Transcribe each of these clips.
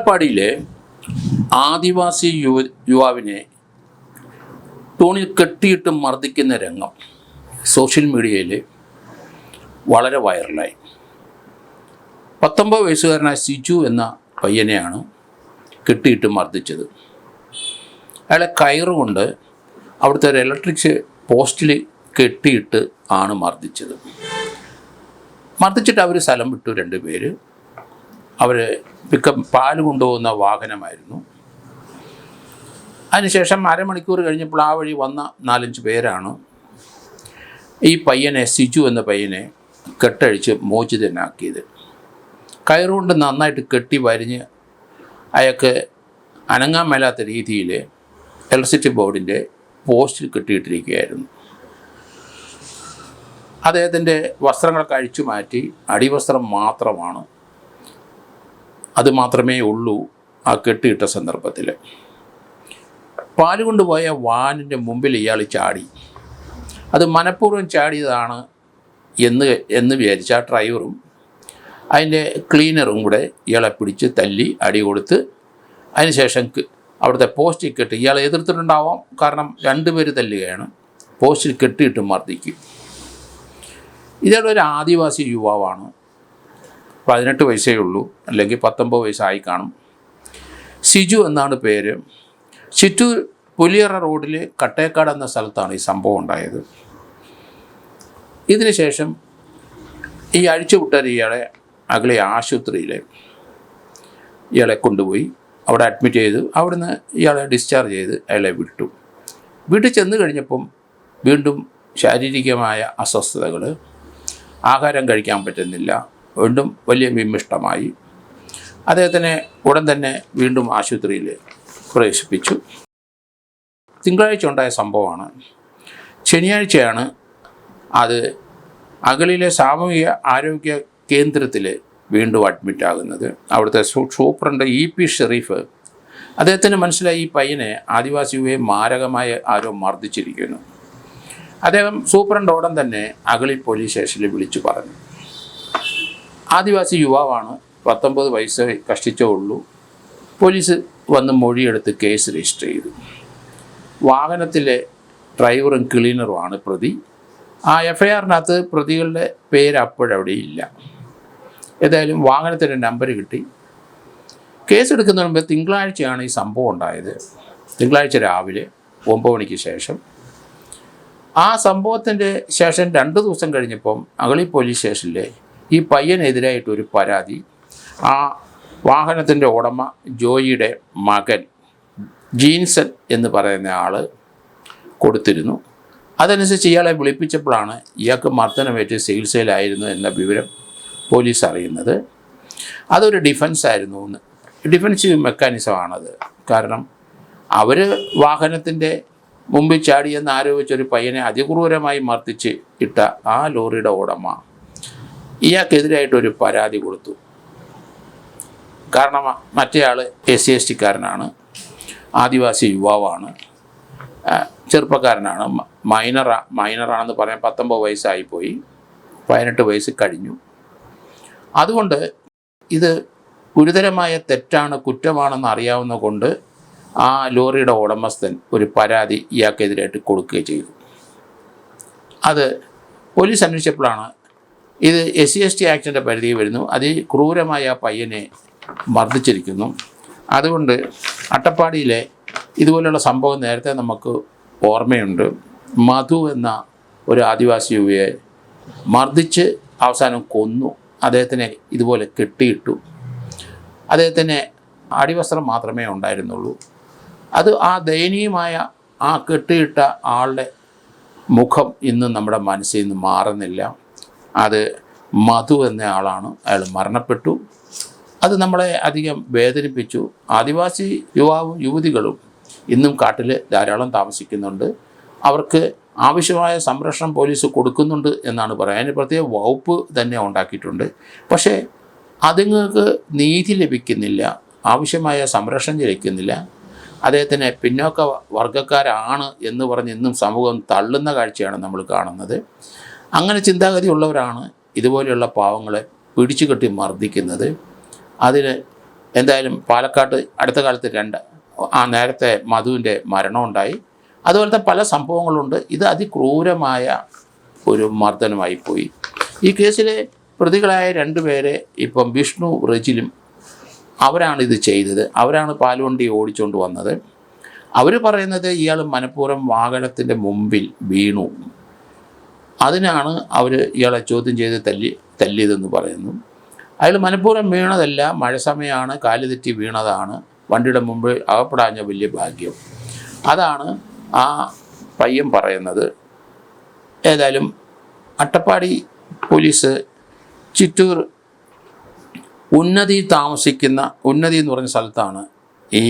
അട്ടപ്പാടിയിലെ ആദിവാസി യുവാവിനെ തൂണിൽ കെട്ടിയിട്ട് മർദ്ദിക്കുന്ന രംഗം സോഷ്യൽ മീഡിയയിൽ വളരെ വൈറലായി. 19 വയസ്സുകാരനായ സിജു എന്ന പയ്യനെയാണ് കെട്ടിയിട്ട് മർദ്ദിച്ചത്. അയാളെ കയറുകൊണ്ട് അവിടുത്തെ ഒരു ഇലക്ട്രിക് പോസ്റ്റിൽ കെട്ടിയിട്ട് ആണ് മർദ്ദിച്ചത്. മർദ്ദിച്ചിട്ട് അവർ സ്ഥലം വിട്ടു. 2 പേര്. അവർ പാല് കൊണ്ടുപോകുന്ന വാഹനമായിരുന്നു. അതിനുശേഷം അരമണിക്കൂർ കഴിഞ്ഞപ്പോൾ ആ വഴി വന്ന 4-5 പേരാണ് ഈ പയ്യനെ, സിജു എന്ന പയ്യനെ കെട്ടഴിച്ച് മോചിതനാക്കിയത്. കയറുകൊണ്ട് നന്നായിട്ട് കെട്ടി വരിഞ്ഞ് അയാൾക്ക് അനങ്ങാൻ മേലാത്ത രീതിയിൽ ഇലക്ട്രിസിറ്റി ബോർഡിൻ്റെ പോസ്റ്റിൽ കെട്ടിയിട്ടിരിക്കുകയായിരുന്നു. അദ്ദേഹത്തിൻ്റെ വസ്ത്രങ്ങളൊക്കെ അഴിച്ചു മാറ്റി അടിവസ്ത്രം മാത്രമാണ്, അത് മാത്രമേ ഉള്ളൂ ആ കെട്ടിയിട്ട സന്ദർഭത്തിൽ. പാല് കൊണ്ടുപോയ വാനിൻ്റെ മുമ്പിൽ ഇയാൾ ചാടി. അത് മനഃപൂർവ്വം ചാടിയതാണ് എന്ന് വിചാരിച്ച ആ ഡ്രൈവറും അതിൻ്റെ ക്ലീനറും കൂടെ ഇയാളെ പിടിച്ച് തല്ലി അടി കൊടുത്ത് അതിനുശേഷം അവിടുത്തെ പോസ്റ്റിൽ കെട്ടി, ഇയാളെ എതിർത്തിട്ടുണ്ടാവാം, കാരണം 2 പേര് തല്ലുകയാണ്, പോസ്റ്റിൽ കെട്ടിയിട്ട് മർദ്ദിക്കും. ഇയാളൊരു ഒരു ആദിവാസി യുവാവാണ്. 18 വയസ്സേ ഉള്ളൂ, അല്ലെങ്കിൽ 19 വയസ്സായി കാണും. സിജു എന്നാണ് പേര്. ചിറ്റൂർ പുലിയറ റോഡിൽ കട്ടേക്കാട് എന്ന സ്ഥലത്താണ് ഈ സംഭവം ഉണ്ടായത്. ഇതിനുശേഷം ഈ അഴിച്ചുവിട്ട ഇയാളെ അകലെ ആശുപത്രിയിൽ ഇയാളെ കൊണ്ടുപോയി അവിടെ അഡ്മിറ്റ് ചെയ്തു. അവിടുന്ന് ഇയാളെ ഡിസ്ചാർജ് ചെയ്ത് അയാളെ വിട്ടു. വീട്ടിൽ ചെന്ന് കഴിഞ്ഞപ്പം വീണ്ടും ശാരീരികമായ അസ്വസ്ഥതകൾ, ആഹാരം കഴിക്കാൻ പറ്റുന്നില്ല, വീണ്ടും വലിയ വിമിഷ്ടമായി. അദ്ദേഹത്തിനെ ഉടൻ തന്നെ വീണ്ടും ആശുപത്രിയിൽ പ്രവേശിപ്പിച്ചു. തിങ്കളാഴ്ച ഉണ്ടായ സംഭവമാണ്. ശനിയാഴ്ചയാണ് അത് അഗളിയിലെ സാമൂഹിക ആരോഗ്യ കേന്ദ്രത്തിൽ വീണ്ടും അഡ്മിറ്റാകുന്നത്. അവിടുത്തെ സൂപ്രണ്ട് EP ഷെരീഫ്, അദ്ദേഹത്തിന് മനസ്സിലായി ഈ പയ്യനെ, ആദിവാസി യുവയെ മാരകമായി ആരോ മർദ്ദിച്ചിരിക്കുന്നു. അദ്ദേഹം സൂപ്രണ്ട് ഉടൻ തന്നെ അഗളി പോലീസ് സ്റ്റേഷനിൽ വിളിച്ചു പറഞ്ഞു. ആദിവാസി യുവാവാണ്, 19 വയസ്സ് കഷ്ടിച്ചേ ഉള്ളൂ. പോലീസ് വന്ന് മൊഴിയെടുത്ത് കേസ് രജിസ്റ്റർ ചെയ്തു. വാഹനത്തിലെ ഡ്രൈവറും ക്ലീനറുമാണ് പ്രതി. ആ FIRനകത്ത് പ്രതികളുടെ പേര് അപ്പോഴവിടെ ഇല്ല. ഏതായാലും വാഹനത്തിൻ്റെ നമ്പർ കിട്ടി. കേസെടുക്കുന്നതിന് മുമ്പ് തിങ്കളാഴ്ചയാണ് ഈ സംഭവം ഉണ്ടായത്. തിങ്കളാഴ്ച രാവിലെ 9 മണിക്ക് ശേഷം. ആ സംഭവത്തിൻ്റെ ശേഷം 2 ദിവസം കഴിഞ്ഞപ്പം അഗളി പോലീസ് സ്റ്റേഷനിലെ ഈ പയ്യനെതിരായിട്ടൊരു പരാതി ആ വാഹനത്തിൻ്റെ ഉടമ ജോയിയുടെ മകൻ ജീൻസൺ എന്ന് പറയുന്ന ആൾ കൊടുത്തിരുന്നു. അതനുസരിച്ച് ഇയാളെ വിളിപ്പിച്ചപ്പോഴാണ് ഇയാൾക്ക് മർദ്ദനമേറ്റ് ചികിത്സയിലായിരുന്നു എന്ന വിവരം പോലീസ് അറിയുന്നത്. അതൊരു ഡിഫൻസായിരുന്നു. ഡിഫൻസീവ് മെക്കാനിസമാണത്. കാരണം അവർ വാഹനത്തിൻ്റെ മുമ്പിൽ ചാടിയെന്ന് ആരോപിച്ചൊരു പയ്യനെ അതിക്രൂരമായി മർദ്ദിച്ച് ഇട്ട ആ ലോറിയുടെ ഉടമ ഇയാൾക്കെതിരായിട്ടൊരു പരാതി കൊടുത്തു. കാരണം മറ്റേയാൾ SC/ST-കാരനാണ്, ആദിവാസി യുവാവാണ്, ചെറുപ്പക്കാരനാണ്, മൈനറാണെന്ന് പറയാൻ 19 വയസ്സായിപ്പോയി, 18 വയസ്സ് കഴിഞ്ഞു. അതുകൊണ്ട് ഇത് ഗുരുതരമായ തെറ്റാണ്, കുറ്റമാണെന്ന് അറിയാവുന്ന കൊണ്ട് ആ ലോറിയുടെ ഉടമസ്ഥൻ ഒരു പരാതി ഇയാൾക്കെതിരായിട്ട് കൊടുക്കുകയും ചെയ്തു. അത് പോലീസ് അന്വേഷിച്ചപ്പോഴാണ് ഇത് SC/ST ആക്ടിൻ്റെ പരിധിയിൽ വരുന്നു, അതിക്രൂരമായ ആ പയ്യനെ മർദ്ദിച്ചിരിക്കുന്നു. അതുകൊണ്ട് അട്ടപ്പാടിയിലെ ഇതുപോലെയുള്ള സംഭവം നേരത്തെ നമുക്ക് ഓർമ്മയുണ്ട്. മധു എന്ന ഒരു ആദിവാസി യുവയെ മർദ്ദിച്ച് അവസാനം കൊന്നു. അദ്ദേഹത്തിനെ ഇതുപോലെ കെട്ടിയിട്ടു. അദ്ദേഹത്തിന് അടിവസ്ത്രം മാത്രമേ ഉണ്ടായിരുന്നുള്ളൂ. അത് ആ ദയനീയമായ ആ കെട്ടിയിട്ട ആളുടെ മുഖം ഇന്നും നമ്മുടെ മനസ്സിൽ നിന്ന് മാറുന്നില്ല. അത് മധു എന്ന ആളാണ്. അയാൾ മരണപ്പെട്ടു. അത് നമ്മളെ അധികം വേദനിപ്പിച്ചു. ആദിവാസി യുവതികളും ഇന്നും കാട്ടിൽ ധാരാളം താമസിക്കുന്നുണ്ട്. അവർക്ക് ആവശ്യമായ സംരക്ഷണം പോലീസ് കൊടുക്കുന്നുണ്ട് എന്നാണ് പറയുന്നത്. അതിന് പ്രത്യേക വകുപ്പ് തന്നെ ഉണ്ടാക്കിയിട്ടുണ്ട്. പക്ഷേ അതുങ്ങൾക്ക് നീതി ലഭിക്കുന്നില്ല, ആവശ്യമായ സംരക്ഷണം ലഭിക്കുന്നില്ല. അദ്ദേഹത്തിന് പിന്നോക്ക വർഗ്ഗക്കാരാണ് എന്ന് പറഞ്ഞ് ഇന്നും സമൂഹം തള്ളുന്ന കാഴ്ചയാണ് നമ്മൾ കാണുന്നത്. അങ്ങനെ ചിന്താഗതിയുള്ളവരാണ് ഇതുപോലെയുള്ള പാവങ്ങളെ പിടിച്ചു കെട്ടി മർദ്ദിക്കുന്നത്. അതിന് എന്തായാലും പാലക്കാട് അടുത്ത കാലത്ത് നേരത്തെ മധുവിൻ്റെ മരണമുണ്ടായി. അതുപോലത്തെ പല സംഭവങ്ങളുണ്ട്. ഇത് അതിക്രൂരമായ ഒരു മർദ്ദനമായിപ്പോയി. ഈ കേസിലെ പ്രതികളായ 2 പേരെ ഇപ്പം വിഷ്ണു റെജിലും അവരാണ് ഇത് ചെയ്തത്. അവരാണ് പാൽവണ്ടി ഓടിച്ചുകൊണ്ട് വന്നത്. അവർ പറയുന്നത് ഇയാൾ മനഃപൂർവ്വം വാഹനത്തിൻ്റെ മുമ്പിൽ വീണു, അതിനാണ് അവർ ഇയാളെ ചോദ്യം ചെയ്ത് തല്ലിയതെന്ന് പറയുന്നു. അയാൾ മനഃപൂർവ്വം വീണതല്ല, മഴ സമയമാണ്, കാല് തെറ്റി വീണതാണ്, വണ്ടിയുടെ മുമ്പ് അകപ്പെടാഞ്ഞ വലിയ ഭാഗ്യം, അതാണ് ആ പയ്യൻ പറയുന്നത്. ഏതായാലും അട്ടപ്പാടി പോലീസ് ചിറ്റൂർ ഉന്നതി എന്ന് പറഞ്ഞ സ്ഥലത്താണ് ഈ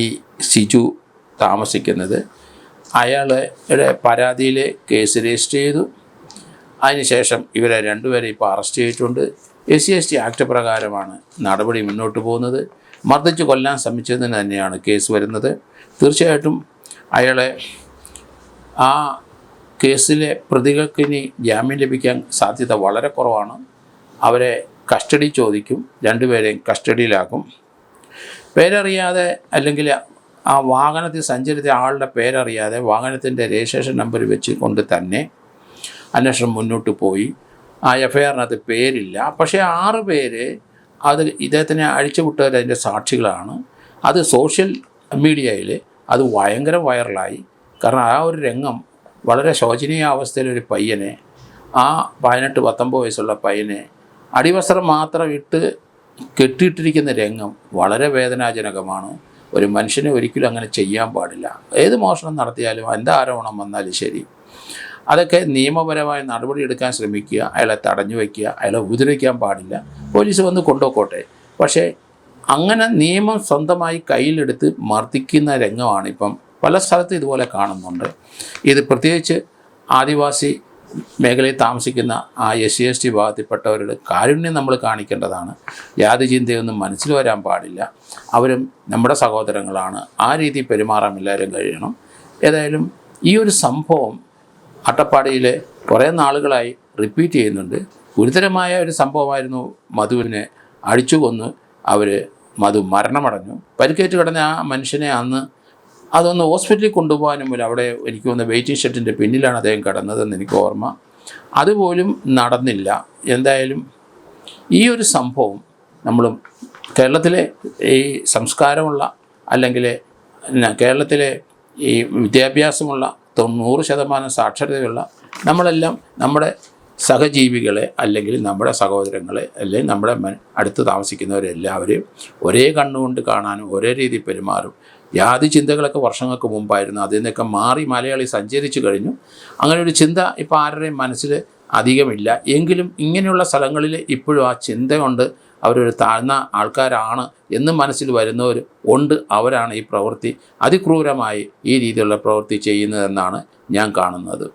സിജു താമസിക്കുന്നത്. അയാളുടെ പരാതിയിൽ കേസ് രജിസ്റ്റർ ചെയ്തു. അതിനുശേഷം ഇവരെ 2 പേരെ ഇപ്പോൾ അറസ്റ്റ് ചെയ്തിട്ടുണ്ട്. SC/ST ആക്ട് പ്രകാരമാണ് നടപടി മുന്നോട്ട് പോകുന്നത്. മർദ്ദിച്ച് കൊല്ലാൻ ശ്രമിച്ചതിന് തന്നെയാണ് കേസ് വരുന്നത്. തീർച്ചയായിട്ടും അയാളെ ആ കേസിലെ പ്രതികൾക്ക് ഇനി ജാമ്യം ലഭിക്കാൻ സാധ്യത വളരെ കുറവാണ്. അവരെ കസ്റ്റഡി ചോദിക്കും, 2 പേരെയും കസ്റ്റഡിയിലാക്കും. പേരറിയാതെ അല്ലെങ്കിൽ ആ വാഹനത്തിൽ സഞ്ചരിച്ച ആളുടെ പേരറിയാതെ വാഹനത്തിൻ്റെ രജിസ്ട്രേഷൻ നമ്പർ വെച്ച് കൊണ്ട് തന്നെ അന്വേഷണം മുന്നോട്ട് പോയി. ആ FIR-നകത്ത് പേരില്ല, പക്ഷേ 6 പേര് അത് ഇദ്ദേഹത്തിനെ അഴിച്ചുവിട്ടവരതിൻ്റെ സാക്ഷികളാണ്. അത് സോഷ്യൽ മീഡിയയിൽ അത് ഭയങ്കര വൈറലായി. കാരണം ആ ഒരു രംഗം വളരെ ശോചനീയ അവസ്ഥയിലൊരു പയ്യനെ, ആ 18-19 വയസ്സുള്ള പയ്യനെ അടിവസ്ത്രം മാത്രം ഇട്ട് കെട്ടിയിട്ടിരിക്കുന്ന രംഗം വളരെ വേദനാജനകമാണ്. ഒരു മനുഷ്യനെ ഒരിക്കലും അങ്ങനെ ചെയ്യാൻ പാടില്ല. ഏത് മോഷണം നടത്തിയാലും എന്ത് ആരോപണം വന്നാലും ശരി, അതൊക്കെ നിയമപരമായ നടപടി എടുക്കാൻ ശ്രമിക്കുക. അയാളെ തടഞ്ഞു വയ്ക്കുക, അയാളെ ഉപദ്രവിക്കാൻ പാടില്ല. പോലീസ് വന്ന് കൊണ്ടുപോയിക്കോട്ടെ. പക്ഷേ അങ്ങനെ നിയമം സ്വന്തമായി കയ്യിലെടുത്ത് മർദ്ദിക്കുന്ന രംഗമാണ് ഇപ്പം പല സ്ഥലത്തും ഇതുപോലെ കാണുന്നുണ്ട്. ഇത് പ്രത്യേകിച്ച് ആദിവാസി മേഖലയിൽ താമസിക്കുന്ന ആ SC/ST വിഭാഗത്തിൽപ്പെട്ടവരുടെ കാരുണ്യം നമ്മൾ കാണിക്കേണ്ടതാണ്. ജാതി ചിന്തയൊന്നും മനസ്സിൽ വരാൻ പാടില്ല. അവരും നമ്മുടെ സഹോദരങ്ങളാണ്. ആ രീതി പെരുമാറാൻ എല്ലാവരും കഴിയണം. ഏതായാലും ഈ ഒരു സംഭവം അട്ടപ്പാടിയിൽ കുറേ നാളുകളായി റിപ്പീറ്റ് ചെയ്യുന്നുണ്ട്. ഗുരുതരമായ ഒരു സംഭവമായിരുന്നു. മധുവിനെ അടിച്ചു കൊന്ന് മധു മരണമടഞ്ഞു. പരിക്കേറ്റ് കിടന്ന ആ മനുഷ്യനെ അതൊന്ന് ഹോസ്പിറ്റലിൽ കൊണ്ടുപോകാനും പോലും അവിടെ എനിക്ക് തോന്നുന്ന വെയിറ്റിംഗ് ഷെഡിൻ്റെ പിന്നിലാണ് അദ്ദേഹം കിടന്നതെന്ന് എനിക്ക് ഓർമ്മ. അതുപോലും നടന്നില്ല. എന്തായാലും ഈ ഒരു സംഭവം കേരളത്തിലെ ഈ സംസ്കാരമുള്ള അല്ലെങ്കിൽ കേരളത്തിലെ ഈ വിദ്യാഭ്യാസമുള്ള 90% സാക്ഷരതയുള്ള നമ്മളെല്ലാം നമ്മുടെ സഹജീവികളെ അല്ലെങ്കിൽ നമ്മുടെ സഹോദരങ്ങളെ അല്ലെങ്കിൽ നമ്മുടെ അടുത്ത് താമസിക്കുന്നവരെല്ലാവരെയും ഒരേ കണ്ണുകൊണ്ട് കാണാനും ഒരേ രീതി പെരുമാറും. ജാതി ചിന്തകളൊക്കെ വർഷങ്ങൾക്ക് മുമ്പായിരുന്നു. അതിൽ നിന്നൊക്കെ മാറി മലയാളി സഞ്ചരിച്ചു കഴിഞ്ഞു. അങ്ങനെ ഒരു ചിന്ത ഇപ്പോൾ ആരുടെയും മനസ്സിൽ അധികമില്ല. എങ്കിലും ഇങ്ങനെയുള്ള സ്ഥലങ്ങളിൽ ഇപ്പോഴും ആ ചിന്ത കൊണ്ട് അവരൊരു താഴ്ന്ന ആൾക്കാരാണ് എന്ന് മനസ്സിൽ വരുന്നവർ ഉണ്ട്. അവരാണ് ഈ പ്രവൃത്തി അതിക്രൂരമായി ഈ രീതിയിലുള്ള പ്രവൃത്തി ചെയ്യുന്നതെന്നാണ് ഞാൻ കാണുന്നത്.